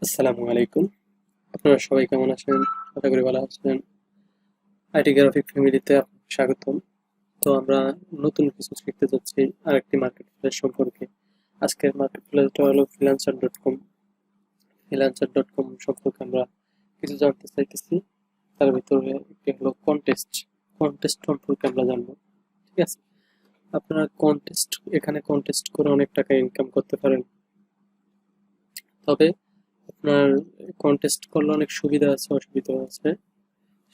আসসালামু আলাইকুম। আপনারা সবাই কেমন আছেন? আশা করি ভালো আছেন। আইটি গ্রাফিক ফ্যামিলিতে আপনাকে স্বাগতম। তো আমরা নতুন কিছু শিখতে যাচ্ছি আরেকটি মার্কেট প্লেস সম্পর্কে। আজকের মার্কেট প্লেসটা হলো ফ্রিল্যান্সার.কম। ফ্রিল্যান্সার.কম সম্পর্কে আমরা কিছু জানতে চাইতেছি। তার ভিতরে একটি হলো কন্টেস্ট। কন্টেস্ট সম্পর্কে আমরা জানবো। ঠিক আছে? আপনারা এখানে কন্টেস্ট করে অনেক টাকা ইনকাম করতে পারেন। তবে আপনার কন্টেস্ট করলে অনেক সুবিধা আছে, অসুবিধাও আছে।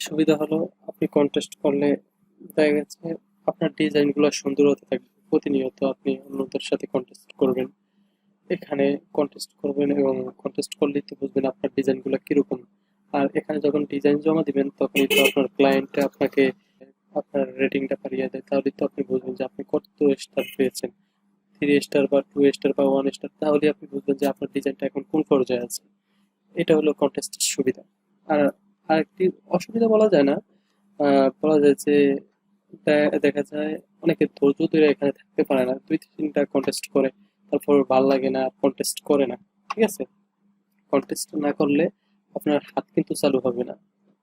সুবিধা হলো আপনি কন্টেস্ট করলে দেখা গেছে আপনার ডিজাইনগুলো সুন্দর হতে থাকবে। প্রতিনিয়ত আপনি অন্যদের সাথে কন্টেস্ট করবেন, এখানে কন্টেস্ট করবেন এবং কন্টেস্ট করলেই তো বুঝবেন আপনার ডিজাইনগুলো কিরকম। আর এখানে যখন ডিজাইন জমা দিবেন তখনই তো আপনার ক্লায়েন্ট আপনাকে আপনার রেটিংটা পাঠিয়ে দেয়, তাহলে তো আপনি বুঝবেন যে আপনি কত স্টার পেয়েছেন, 3 স্টার বা 2 স্টার বা 1 স্টার, তাহলে আপনি বুঝবেন যে আপনার ডিজাইনটা এখন কোন পর্যায়ে আছে। এটা হলো কন্টেস্টের সুবিধা। আর আরেকটি অসুবিধা বলা যায় না, বলা যায় যে দেখা যায় অনেকে ধৈর্য ধরে এখানে থাকতে পারে না, 2-3টা কন্টেস্ট করে তারপর ভাল লাগে না, কন্টেস্ট করে না। ঠিক আছে? কন্টেস্ট না করলে আপনার হাত কিন্তু চালু হবে না,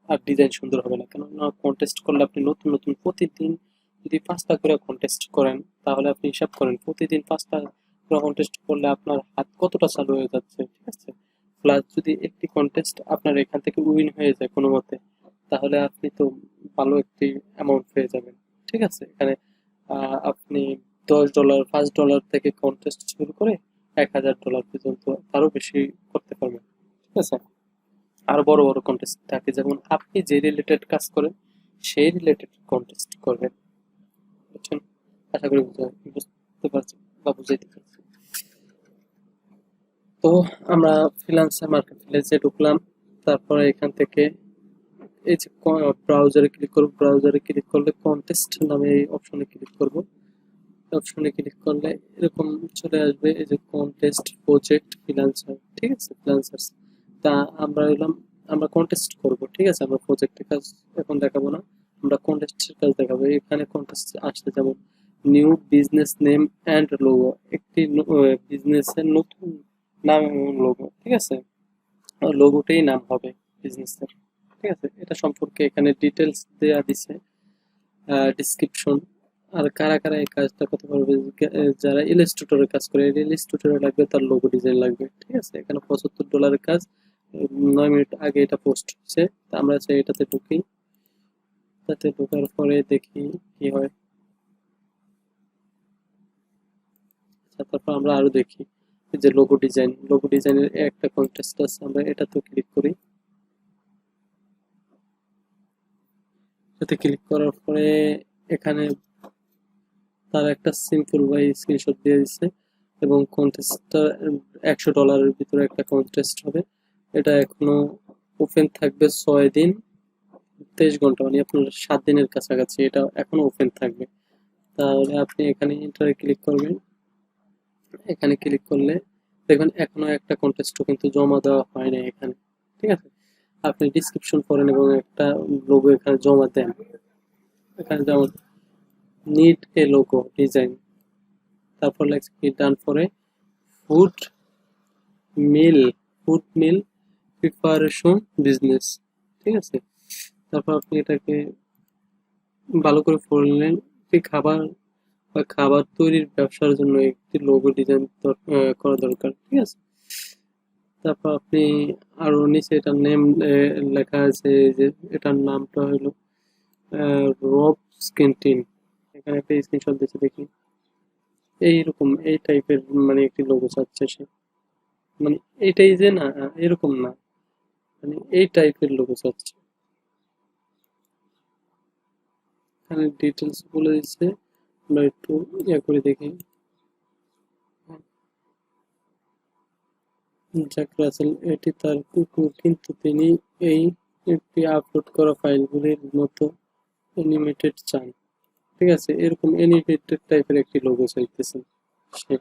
আর ডিজাইন সুন্দর হবে না। কেননা কন্টেস্ট করলে আপনি নতুন নতুন প্রতিদিন যদি 5টা করে কন্টেস্ট করেন, তাহলে আপনি হিসাব করেন প্রতিদিন 5টা করে কন্টেস্ট করলে আপনার হাত কতটা চালু হয়ে যাচ্ছে। ঠিক আছে? প্লাস যদি একটি কন্টেস্ট আপনার এখান থেকে উইন হয়ে যায় কোনো মতে, তাহলে আপনি তো ভালো একটি অ্যামাউন্ট পেয়ে যাবেন। ঠিক আছে? এখানে আপনি $10, $5 থেকে কন্টেস্ট শুরু করে $1,000 পর্যন্ত আরো বেশি করতে পারবেন। ঠিক আছে? আরো বড় বড় কন্টেস্ট থাকে, যেমন আপনি যে রিলেটেড কাজ করেন সেই রিলেটেড কন্টেস্ট করবেন। বুঝছেন? আশা করি বুঝতে পারছি বা বুঝাইতে পারছি। তো আমরা ফ্রিল্যান্সার মার্কেট প্লেসে ঢুকলাম। তারপরে এখান থেকে এই যে ব্রাউজারে ক্লিক করব, ব্রাউজারে ক্লিক করলে কন্টেস্ট নামে এই অপশনে ক্লিক করব। অপশনে ক্লিক করলে এরকম চলে আসবে, এই যে কন্টেস্ট প্রজেক্ট ফ্রিল্যান্সার। ঠিক আছে? ফ্রিল্যান্সার্স। তা আমরা এলাম, আমরা কন্টেস্ট করব। ঠিক আছে? আমরা প্রজেক্টের কাজ এখন দেখাবো না, আমরা কন্টেস্টের কাজ দেখাবো। এখানে কন্টেস্ট আসছে যেমন new business name and logo, একটি বিজনেসের নতুন নাম এবং লোগো। ঠিক আছে? লোগোটাই নাম হবে বিজনেসের। ঠিক আছে? এটা সম্পর্কে এখানে ডিটেলস দেয়া দিছে, ডিসক্রিপশন। আর কারা কারা এই কাজটা করতে পারবে, যারা ইলাস্ট্রেটরের কাজ করে, ইলাস্ট্রেটরে লাগবে, তার লোগো ডিজাইন লাগবে। ঠিক আছে? এখানে $75 কাজ, 9 মিনিট আগে এটা পোস্ট হচ্ছে। তা আমরা চাই এটাতে ঢুকি, তাতে ঢোকার পরে দেখি কি হয়। আচ্ছা, তারপর আমরা আরো দেখি এই যে লোগো ডিজাইন, লোগো ডিজাইনের একটা কন্টেস্ট আছে, আমরা এটাতে ক্লিক করি। এটাতে ক্লিক করার পরে এখানে তার একটা সিম্পল ভাই স্ক্রিনশট দিয়ে দিচ্ছে এবং কন্টেস্টটা $100 ভিতরে একটা কন্টেস্ট হবে। এটা এখনো ওপেন থাকবে 6 দিন 23 ঘন্টা, মানে আপনার 7 দিনের কাছাকাছি এটা এখনো ওপেন থাকবে। তাহলে আপনি এখানে এন্টারে ক্লিক করবেন। এখানে ক্লিক করলে দেখবেন এখনো একটা কন্টেস্টও কিন্তু জমা দেওয়া হয় নাই এখানে। ঠিক আছে? আপনি ডিসক্রিপশন করেন এবং একটা লোগো এখানে জমা দেন। এখানে যেমন নিড এ লোগো ডিজাইন, তারপর লেখছে কি ডান ফরে ফুড মিল, ফুড মিল প্রিপারেশন বিজনেস। ঠিক আছে? তারপর আপনি এটাকে ভালো করে পড়লেন, একটি খাবার বা খাবার তৈরির ব্যবসার জন্য একটি লোগো ডিজাইন করা দরকার। ঠিক আছে? তারপর আপনি আরো নিচে এটার নেম লেখা আছে, যে এটার নামটা হলো রব স্কিনটিন। এখানে একটা স্ক্রিনশট দিচ্ছে দেখি, এইরকম এই টাইপের মানে একটি লোগো চাচ্ছে সে। মানে এইটাই যে না, এরকম না, মানে এই টাইপের লোগো চাচ্ছে। এখানে ডিটেলস বলে দিচ্ছে, আমরা একটু করে দেখি। জ্যাক রাসেল, এটি তার কুকুর, কিন্তু তিনি এই একটি আপলোড করা ফাইলগুলির মতো অ্যানিমেটেড চান। ঠিক আছে? এরকম অ্যানিমেটেড টাইপের একটি লোগো চাইতেছেন সে,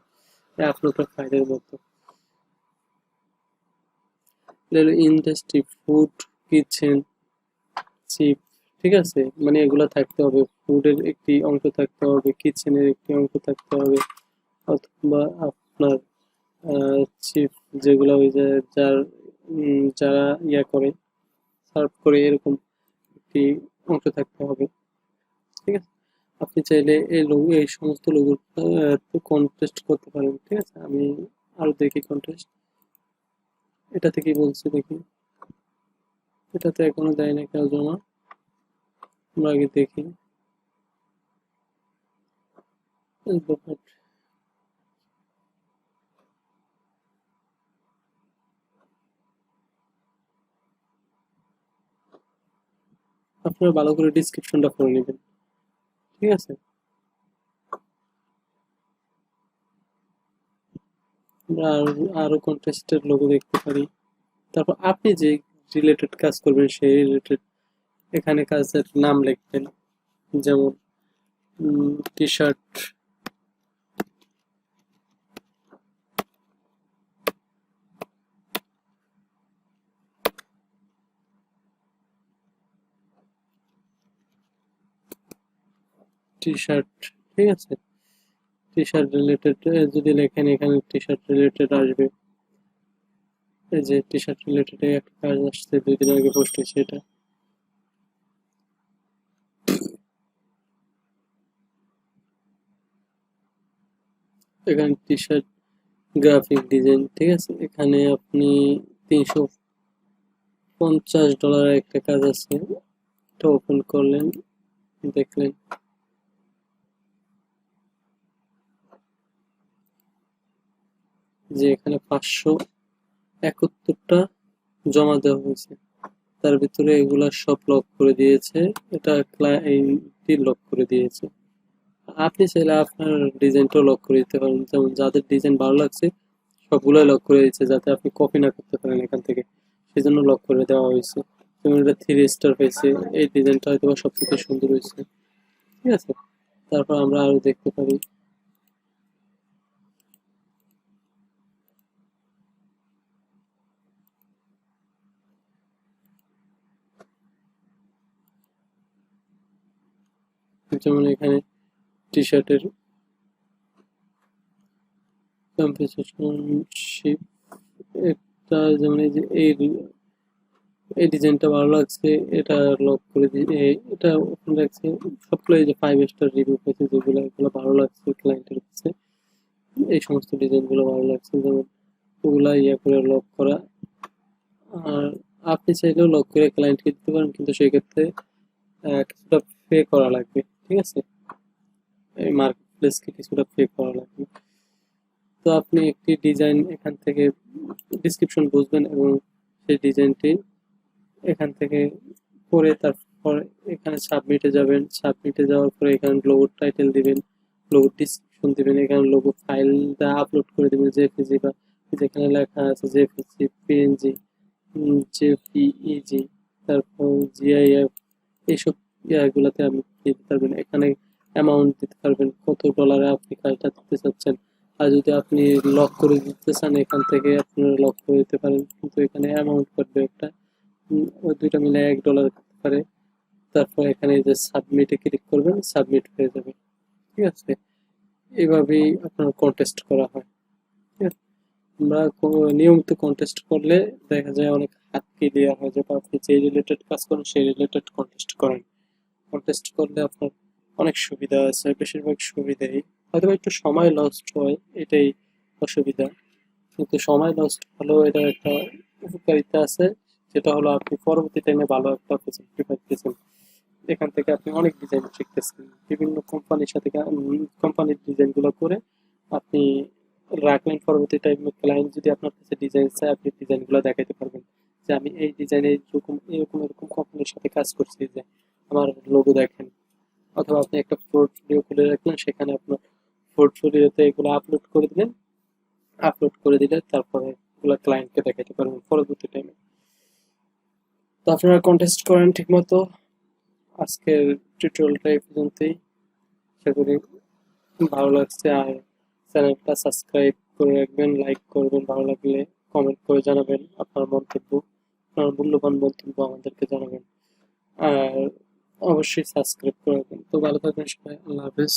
আপলোড ফাইলের মতো। Industry, food, kitchen, chip. ঠিক আছে? মানে এগুলা থাকতে হবে, ফুডের একটি অংশ থাকতে হবে, কিচেনের একটি অংশ থাকতে হবে, অথবা আপনার চিপ যেগুলো ওই যে যার যারা করে সার্ভ করে এরকম একটি অংশ থাকতে হবে। ঠিক আছে, আপনি চাইলে এই সমস্ত লোগো কন্টেস্ট করতে পারেন। ঠিক আছে, আমি আরো দেখি কন্টেস্ট, এটা থেকে বলছি দেখি, এটাতে এখনো দেয় না কেউ জমা, আমরা আগে দেখি। আপনারা ভালো করে ডিসক্রিপশনটা পড়ে নেবেন। ঠিক আছে, আমরা আরো কন্টেস্টের লোগো দেখতে পারি। তারপর আপনি যে রিলেটেড কাজ করবেন সেই রিলেটেড এখানে কাজের নাম লিখবেন, যেমন টি শার্ট, টি শার্ট। ঠিক আছে, টি শার্ট রিলেটেড যদি লেখেন এখানে টি শার্ট রিলেটেড আসবে। এই যে টি শার্ট রিলেটেড একটা কাজ আসছে 2 দিন আগে পোস্ট হয়েছে এটা। এখানে টি শার্ট গ্রাফিক ডিজাইন। ঠিক আছে, এখানে আপনি $350 একটা কাজ আছে, এটা ওপেন করলেন, দেখলেন যে এখানে 571টা জমা দেওয়া হয়েছে, তার ভিতরে এগুলা সব লক করে দিয়েছে, এটা ক্লায়েন্টই লক করে দিয়েছে। আপনি চাইলে আপনার ডিজাইনটাও লক করে দিতে পারেন, যেমন যাদের ডিজাইন ভালো লাগছে সবগুলোই লক করে দিচ্ছে যাতে আপনি কপি না করতে পারেন এখান থেকে, সেজন্য লক করে দেওয়া হয়েছে। যেমন এটা 3 স্টার পেয়েছে, এই ডিজাইনটা হয়তো সব থেকে সুন্দর হয়েছে। ঠিক আছে, তারপর আমরা আরো দেখতে পারি। যেমন এখানে টি শার্টের কম্পোজিশনশিপ, একটা যেমন এই যে এই ডিজাইনটা ভালো লাগছে, এটা লক করে দিয়ে এটা ওপেন রাখছে। সবগুলো এই যে 5 স্টার রিভিউ পেয়েছে, যেগুলো এগুলো ভালো লাগছে ক্লায়েন্টের কাছে, এই সমস্ত ডিজাইনগুলো ভালো লাগছে, যেমন ওগুলা করে লক করা। আর আপনি চাইলেও লক করে ক্লায়েন্টকে দিতে পারেন, কিন্তু সেক্ষেত্রে কিছুটা পে করা লাগবে। ঠিক আছে, এই মার্কেট প্লেসকে কিছুটা পে করা লাগবে। তো আপনি একটি ডিজাইন এখান থেকে ডিসক্রিপশন বুঝবেন এবং সেই ডিজাইনটি এখান থেকে করে তারপর এখানে সাবমিটে যাবেন। সাবমিটে যাওয়ার পরে এখানে লোগোর টাইটেল দিবেন, লোগোর ডিসক্রিপশন দিবেন, এখানে লোগো ফাইলটা আপলোড করে দিবেন, জেপিজি বা যেখানে লেখা আছে জেপিজি, পিএনজি, জেপিইজি, তারপর জিআইএফ, এইসব ইয়াগুলোতে আপনি দিতে পারবেন। এখানে অ্যামাউন্ট দিতে পারবেন, কত ডলারে আপনি কাজটা দিতে চাচ্ছেন। আর যদি আপনি লক করে দিতে চান এখান থেকে আপনারা লক করে দিতে পারেন, কিন্তু এখানে অ্যামাউন্ট করবে একটা, ওই দুইটা মিলে $1 থাকতে পারে। তারপর এখানে যে সাবমিটে ক্লিক করবেন, সাবমিট হয়ে যাবে। ঠিক আছে, এইভাবেই আপনার কন্টেস্ট করা হয়। ঠিক আছে, আমরা নিয়মিত কন্টেস্ট করলে দেখা যায় অনেক হাত ক্লিয়ার হয়ে যাবে। আপনি যে রিলেটেড কাজ করেন সেই রিলেটেড কন্টেস্ট করেন, কন্টেস্ট করলে আপনার অনেক সুবিধা আছে, বেশিরভাগ সুবিধাই হয়তো একটু সময় লস্ট হয়, এটাই অসুবিধা, কিন্তু সময় লস্ট হলেও এটার একটা উপকারিতা আছে, যেটা হলো আপনি পরবর্তী টাইমে ভালো একটা অপরচুনিটি পাইতেছেন। এখান থেকে আপনি অনেক ডিজাইন শিখতেছেন, বিভিন্ন কোম্পানির সাথে কোম্পানির ডিজাইনগুলো করে আপনি রাখলেন। পরবর্তী টাইমে ক্লায়েন্ট যদি আপনার কাছে ডিজাইন চায়, আপনি ডিজাইনগুলো দেখাতে পারবেন যে আমি এই ডিজাইনে এরকম এরকম এরকম কোম্পানির সাথে কাজ করছি, যে আমার লোগো দেখেন। অথবা আপনি একটা পোর্টফোলিও খুলে রাখলেন, সেখানে আপনার পোর্টফোলিওতে এগুলো আপলোড করে দিলেন, আপলোড করে দিলে তারপরে এগুলো ক্লায়েন্টকে দেখাতে পারবেন পরবর্তী টাইমে। তো আপনারা কন্টেস্ট করেন ঠিক মতো। আজকের টিউটোরিয়ালটা এই পর্যন্তই, আশা করি ভালো লাগছে। আর চ্যানেলটা সাবস্ক্রাইব করে রাখবেন, লাইক করবেন, ভালো লাগলে কমেন্ট করে জানাবেন আপনার মন্তব্য, আপনার মূল্যবান মন্তব্য আমাদেরকে জানাবেন। আর অবশ্যই সাবস্ক্রাইব করে রাখবেন। তো ভালো থাকবেন সবাই, আল্লাহ হাফেজ।